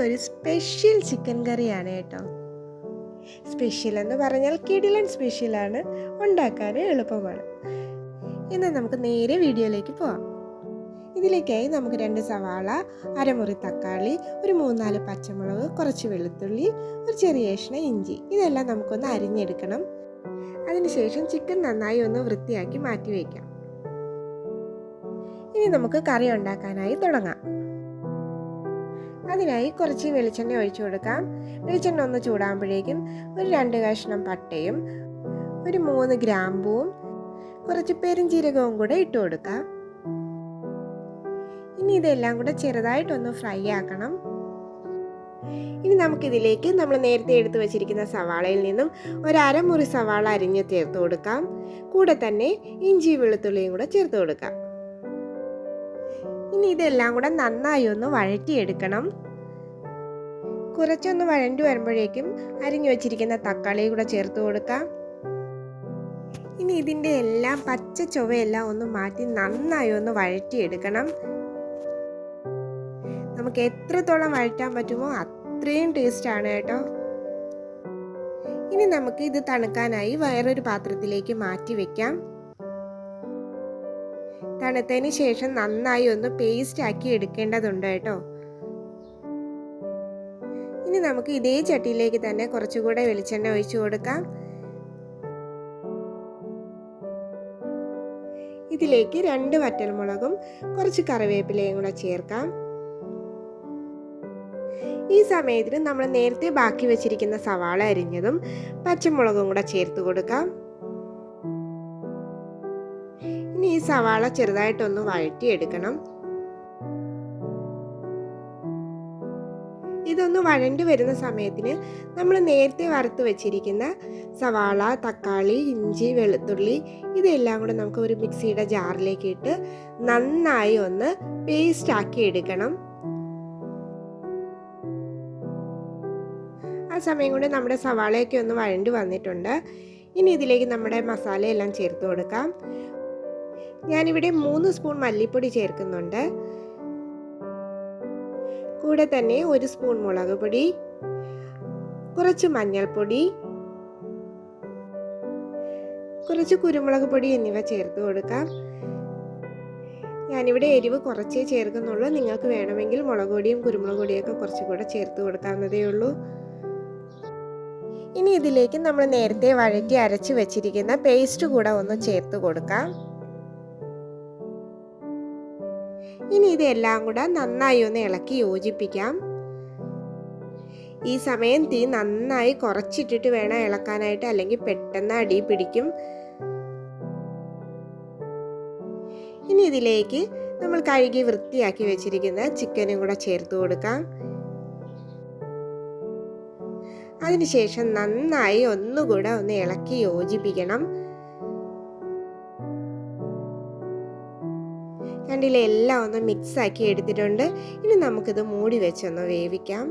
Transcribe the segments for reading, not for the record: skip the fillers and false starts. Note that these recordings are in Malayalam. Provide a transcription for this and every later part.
ഇന്നൊരു സ്പെഷ്യൽ ചിക്കൻ കറിയാണ് കേട്ടോ. സ്പെഷ്യൽ എന്ന് പറഞ്ഞാൽ കിടിലൻ സ്പെഷ്യലാണ്, ഉണ്ടാക്കാനും എളുപ്പമാണ്. ഇന്ന് നമുക്ക് നേരെ വീഡിയോയിലേക്ക് പോവാം. ഇതിലേക്കായി നമുക്ക് 2 സവാള, അരമുറി തക്കാളി, ഒരു 3-4 പച്ചമുളക്, കുറച്ച് വെളുത്തുള്ളി, ഒരു ചെറിയ കഷ്ണം ഇഞ്ചി, ഇതെല്ലാം നമുക്കൊന്ന് അരിഞ്ഞെടുക്കണം. അതിനുശേഷം ചിക്കൻ നന്നായി ഒന്ന് വൃത്തിയാക്കി മാറ്റി വയ്ക്കാം. ഇനി നമുക്ക് കറി ഉണ്ടാക്കാനായി തുടങ്ങാം. അതിനായി കുറച്ച് വെളിച്ചെണ്ണ ഒഴിച്ചു കൊടുക്കാം. വെളിച്ചെണ്ണ ഒന്ന് ചൂടാകുമ്പോഴേക്കും ഒരു 2 കഷ്ണം പട്ടയും ഒരു 3 ഗ്രാമ്പൂവും കുറച്ച് പെരുംജീരകവും കൂടെ ഇട്ട് കൊടുക്കാം. ഇനി ഇതെല്ലാം കൂടെ ചെറുതായിട്ടൊന്ന് ഫ്രൈ ആക്കണം. ഇനി നമുക്കിതിലേക്ക് നമ്മൾ നേരത്തെ എടുത്തു വച്ചിരിക്കുന്ന സവാളയിൽ നിന്നും ഒരു അരമുറി സവാള അരിഞ്ഞ് ചേർത്ത് കൊടുക്കാം. കൂടെ തന്നെ ഇഞ്ചി വെളുത്തുള്ളിയും കൂടെ ചേർത്ത് കൊടുക്കാം. ഇനി ഇതെല്ലാം കൂടെ നന്നായി ഒന്ന് വഴറ്റിയെടുക്കണം. കുറച്ചൊന്ന് വഴണ്ടു വരുമ്പോഴേക്കും അരിഞ്ഞു വച്ചിരിക്കുന്ന തക്കാളി കൂടെ ചേർത്ത് കൊടുക്കാം. ഇനി ഇതിൻ്റെ എല്ലാം പച്ച ചൊവ്വയെല്ലാം ഒന്ന് മാറ്റി നന്നായി ഒന്ന് വഴറ്റിയെടുക്കണം. നമുക്ക് എത്രത്തോളം വഴറ്റാൻ പറ്റുമോ അത്രയും ടേസ്റ്റാണ് കേട്ടോ. ഇനി നമുക്ക് ഇത് തണുക്കാനായി വേറൊരു പാത്രത്തിലേക്ക് മാറ്റി വെക്കാം. തണുത്തതിന് ശേഷം നന്നായി ഒന്ന് പേസ്റ്റ് ആക്കി എടുക്കേണ്ടതുണ്ട് കേട്ടോ. ഇനി നമുക്ക് ഇതേ ചട്ടിയിലേക്ക് തന്നെ കുറച്ചുകൂടെ വെളിച്ചെണ്ണ ഒഴിച്ചു കൊടുക്കാം. ഇതിലേക്ക് 2 വറ്റൽമുളകും കുറച്ച് കറിവേപ്പിലയും കൂടെ ചേർക്കാം. ഈ സമയത്തിന് നമ്മൾ നേരത്തെ ബാക്കി വെച്ചിരിക്കുന്ന സവാള അരിഞ്ഞതും പച്ചമുളകും കൂടെ ചേർത്ത് കൊടുക്കാം. ഇനി ഈ സവാള ചെറുതായിട്ടൊന്ന് വഴറ്റിയെടുക്കണം. ഇതൊന്ന് വഴണ്ടി വരുന്ന സമയത്തിന് നമ്മൾ നേരത്തെ വറുത്ത് വെച്ചിരിക്കുന്ന സവാള, തക്കാളി, ഇഞ്ചി, വെളുത്തുള്ളി ഇതെല്ലാം കൂടെ നമുക്ക് ഒരു മിക്സിയുടെ ജാറിലേക്ക് ഇട്ട് നന്നായി ഒന്ന് പേസ്റ്റ് ആക്കി എടുക്കണം. ആ സമയം കൊണ്ട് നമ്മുടെ സവാളയൊക്കെ ഒന്ന് വഴണ്ടി വന്നിട്ടുണ്ട്. ഇനി ഇതിലേക്ക് നമ്മുടെ മസാലയെല്ലാം ചേർത്ത് കൊടുക്കാം. ഞാനിവിടെ 3 സ്പൂൺ മല്ലിപ്പൊടി ചേർക്കുന്നുണ്ട്. കൂടെ തന്നെ 1 സ്പൂൺ മുളക് പൊടി, കുറച്ച് മഞ്ഞൾപ്പൊടി, കുറച്ച് കുരുമുളക് പൊടി എന്നിവ ചേർത്ത് കൊടുക്കാം. ഞാനിവിടെ എരിവ് കുറച്ചേ ചേർക്കുന്നുള്ളൂ. നിങ്ങൾക്ക് വേണമെങ്കിൽ മുളക് പൊടിയും കുരുമുളക് പൊടിയൊക്കെ കുറച്ചുകൂടെ ചേർത്ത് കൊടുക്കാവുന്നതേ ഉള്ളൂ. ഇനി ഇതിലേക്ക് നമ്മൾ നേരത്തെ വഴറ്റി അരച്ച് വെച്ചിരിക്കുന്ന പേസ്റ്റ് കൂടെ ഒന്ന് ചേർത്ത് കൊടുക്കാം. ഇനി ഇതെല്ലാം കൂടെ നന്നായി ഒന്ന് ഇളക്കി യോജിപ്പിക്കാം. ഈ സമയം തീ നന്നായി കുറച്ചിട്ടിട്ട് വേണം ഇളക്കാനായിട്ട്, അല്ലെങ്കിൽ പെട്ടെന്ന് അടി പിടിക്കും. ഇനി ഇതിലേക്ക് നമ്മൾ കഴുകി വൃത്തിയാക്കി വെച്ചിരിക്കുന്ന ചിക്കനും കൂടെ ചേർത്ത് കൊടുക്കാം. അതിനുശേഷം നന്നായി ഒന്നുകൂടെ ഒന്ന് ഇളക്കി യോജിപ്പിക്കണം. കണ്ടില്ലേ, എല്ലാം ഒന്ന് മിക്സ് ആക്കി എടുത്തിട്ടുണ്ട്. ഇനി നമുക്കിത് മൂടി വെച്ചൊന്ന് വേവിക്കാം.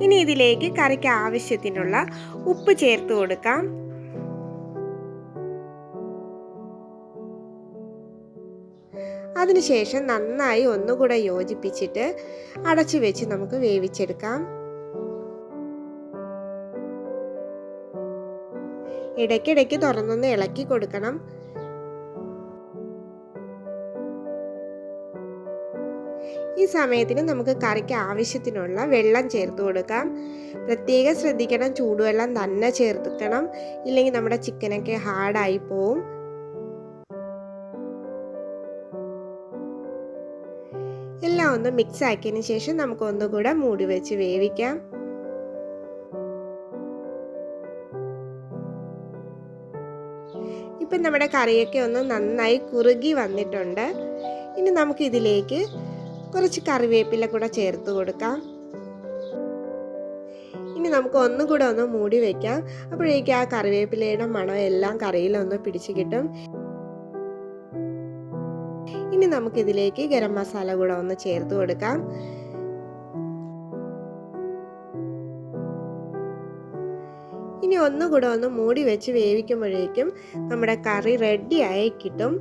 ഇനി ഇതിലേക്ക് കറിക്ക് ആവശ്യത്തിനുള്ള ഉപ്പ് ചേർത്ത് കൊടുക്കാം. അതിനുശേഷം നന്നായി ഒന്നുകൂടെ യോജിപ്പിച്ചിട്ട് അടച്ചു വെച്ച് നമുക്ക് വേവിച്ചെടുക്കാം. ഇടയ്ക്കിടയ്ക്ക് തുറന്നൊന്ന് ഇളക്കി കൊടുക്കണം. ഈ സമയത്തിന് നമുക്ക് കറിക്ക് ആവശ്യത്തിനുള്ള വെള്ളം ചേർത്ത് കൊടുക്കാം. പ്രത്യേകം ശ്രദ്ധിക്കണം, ചൂടുവെള്ളം തന്നെ ചേർക്കണം, ഇല്ലെങ്കിൽ നമ്മുടെ ചിക്കനൊക്കെ ഹാർഡായി പോവും. എല്ലാം ഒന്ന് മിക്സ് ആക്കിയതിന് ശേഷം നമുക്ക് ഒന്നുകൂടെ മൂടി വെച്ച് വേവിക്കാം. ഇപ്പം നമ്മുടെ കറിയൊക്കെ ഒന്ന് നന്നായി കുറുകി വന്നിട്ടുണ്ട്. ഇനി നമുക്ക് ഇതിലേക്ക് കുറച്ച് കറിവേപ്പില കൂടെ ചേർത്ത് കൊടുക്കാം. ഇനി നമുക്ക് ഒന്നുകൂടെ ഒന്ന് മൂടി വെക്കാം. അപ്പോഴേക്കും ആ കറിവേപ്പിലയുടെ മണം എല്ലാം കറിയിലൊന്ന് പിടിച്ച് കിട്ടും. ഇനി നമുക്കിതിലേക്ക് ഗരം മസാല കൂടെ ഒന്ന് ചേർത്ത് കൊടുക്കാം. ഇനി ഒന്നുകൂടെ ഒന്ന് മൂടി വെച്ച് വേവിക്കുമ്പോഴേക്കും നമ്മുടെ കറി റെഡി ആയി കിട്ടും.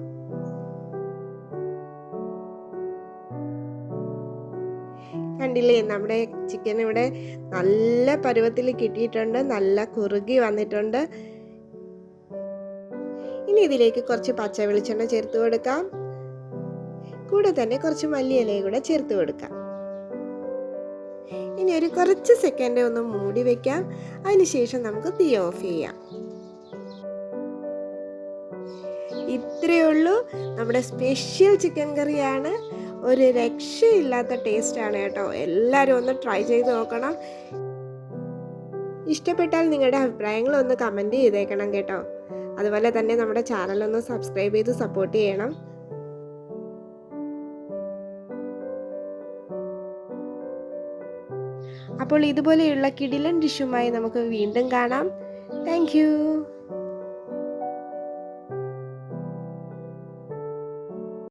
കണ്ടില്ലേ, നമ്മുടെ ചിക്കൻ ഇവിടെ നല്ല പരുവത്തിൽ കിട്ടിയിട്ടുണ്ട്, നല്ല കുറുകി വന്നിട്ടുണ്ട്. ഇനി ഇതിലേക്ക് കുറച്ച് പച്ച വെളിച്ചെണ്ണ ചേർത്ത് കൊടുക്കാം. കൂടെ തന്നെ കുറച്ച് മല്ലിയിലയും കൂടെ ചേർത്ത് കൊടുക്കാം. ഇനി ഒരു കുറച്ച് സെക്കൻഡ് ഒന്ന് മൂടി വെക്കാം. അതിനുശേഷം നമുക്ക് തീ ഓഫ് ചെയ്യാം. ഇത്രയേ ഉള്ളൂ, നമ്മുടെ സ്പെഷ്യൽ ചിക്കൻ കറിയാണ്. ഒരു രക്ഷയില്ലാത്ത ടേസ്റ്റാണ് കേട്ടോ. എല്ലാവരും ഒന്ന് ട്രൈ ചെയ്ത് നോക്കണം. ഇഷ്ടപ്പെട്ടാൽ നിങ്ങളുടെ അഭിപ്രായങ്ങളൊന്ന് കമൻറ്റ് ചെയ്തേക്കണം കേട്ടോ. അതുപോലെ തന്നെ നമ്മുടെ ചാനലൊന്ന് സബ്സ്ക്രൈബ് ചെയ്ത് സപ്പോർട്ട് ചെയ്യണം. അപ്പോൾ ഇതുപോലെയുള്ള കിടിലൻ ഡിഷുമായി നമുക്ക് വീണ്ടും കാണാം. Thank you.